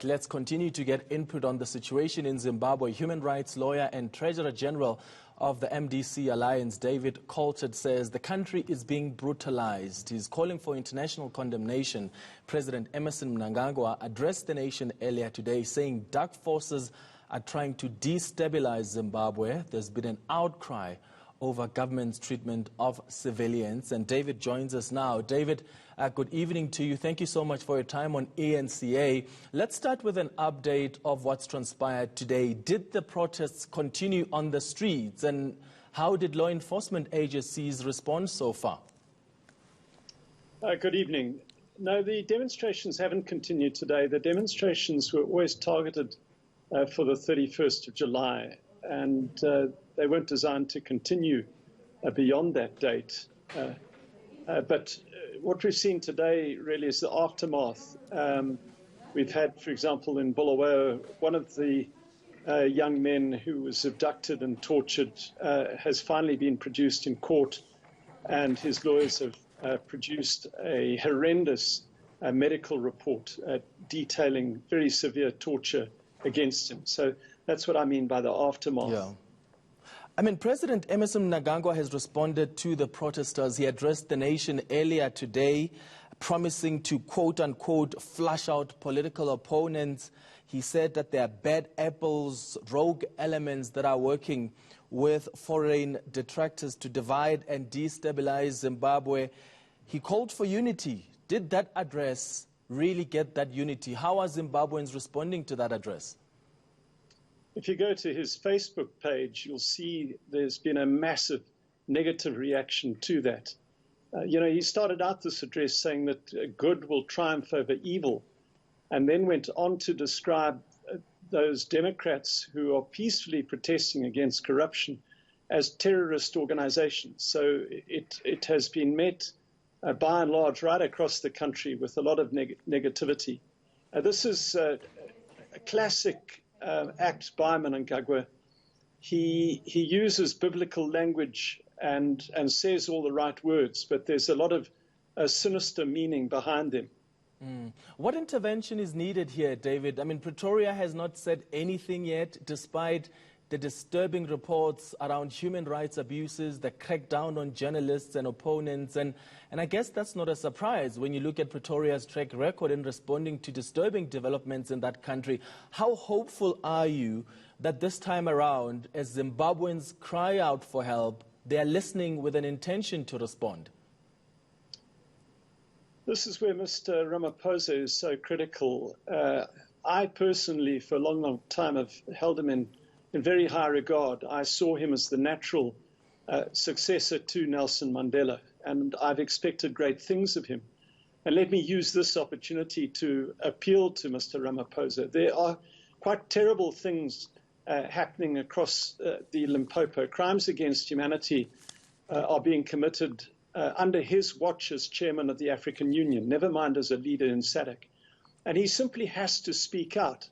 Let's continue to get input on the situation in Zimbabwe. Human rights lawyer and Treasurer General of the MDC Alliance, David Coltart, says the country is being brutalized. He's calling for international condemnation. President Emmerson Mnangagwa addressed the nation earlier today, saying dark forces are trying to destabilize Zimbabwe. There's been an outcry over government's treatment of civilians. And David joins us now. David, good evening to you. Thank you so much for your time on ENCA. Let's start with an update of what's transpired today. Did the protests continue on the streets, and how did law enforcement agencies respond so far? Good evening. No, the demonstrations haven't continued today. The demonstrations were always targeted for the 31st of July, and they weren't designed to continue beyond that date. But what we've seen today really is the aftermath. We've had, for example, in Bulawayo, one of the young men who was abducted and tortured has finally been produced in court, and his lawyers have produced a horrendous medical report detailing very severe torture against him. So that's what I mean by the aftermath. Yeah. I mean, President Emmerson Mnangagwa has responded to the protesters. He addressed the nation earlier today, promising to, quote-unquote, flush out political opponents. He said that there are bad apples, rogue elements that are working with foreign detractors to divide and destabilize Zimbabwe. He called for unity. Did that address really get that unity? How are Zimbabweans responding to that address? If you go to his Facebook page, you'll see there's been a massive negative reaction to that. He started out this address saying that good will triumph over evil, and then went on to describe those Democrats who are peacefully protesting against corruption as terrorist organizations. So it has been met by and large right across the country with a lot of negativity. This is a classic act by Mnangagwa. He uses biblical language and says all the right words, but there's a lot of sinister meaning behind them. What intervention is needed here, David? I mean, Pretoria has not said anything yet, despite the disturbing reports around human rights abuses, the crackdown on journalists and opponents. And I guess that's not a surprise when you look at Pretoria's track record in responding to disturbing developments in that country. How hopeful are you that this time around, as Zimbabweans cry out for help, they are listening with an intention to respond? This is where Mr. Ramaphosa is so critical. I personally, for a long, long time, have held him in very high regard. I saw him as the natural successor to Nelson Mandela, and I've expected great things of him. And let me use this opportunity to appeal to Mr. Ramaphosa. There are quite terrible things happening across the Limpopo. Crimes against humanity are being committed under his watch as chairman of the African Union, never mind as a leader in SADC. And he simply has to speak out.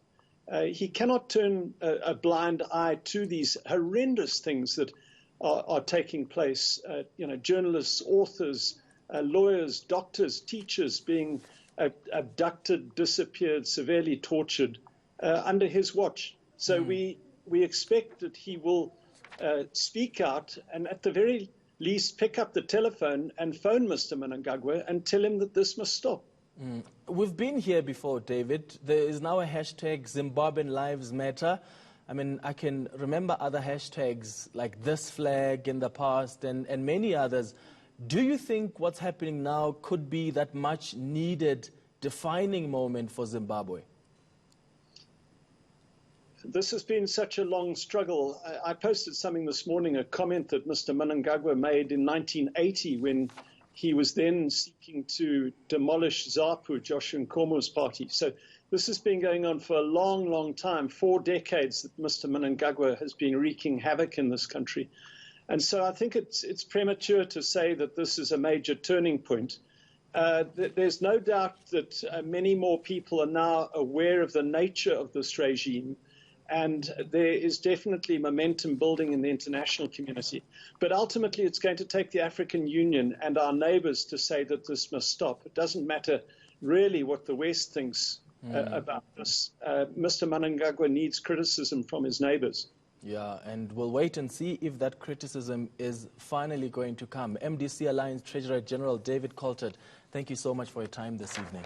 He cannot turn a blind eye to these horrendous things that are taking place. Journalists, authors, lawyers, doctors, teachers being abducted, disappeared, severely tortured under his watch. So we expect that he will speak out and at the very least pick up the telephone and phone Mr. Mnangagwa and tell him that this must stop. We've been here before, David. There is now a hashtag Zimbabwean Lives Matter. I mean, I can remember other hashtags like this flag in the past and many others. Do you think what's happening now could be that much needed defining moment for Zimbabwe? This has been such a long struggle. I posted something this morning, a comment that Mr. Mnangagwa made in 1980 when he was then seeking to demolish ZAPU, Joshua Nkomo's party. So this has been going on for a long, long time, 4 decades that Mr. Mnangagwa has been wreaking havoc in this country. And so I think it's premature to say that this is a major turning point. There's no doubt that many more people are now aware of the nature of this regime, and there is definitely momentum building in the international community. But ultimately, it's going to take the African Union and our neighbors to say that this must stop. It doesn't matter really what the West thinks about this. Mr. Mnangagwa needs criticism from his neighbors. Yeah, and we'll wait and see if that criticism is finally going to come. MDC Alliance Treasurer General David Coltart, thank you so much for your time this evening.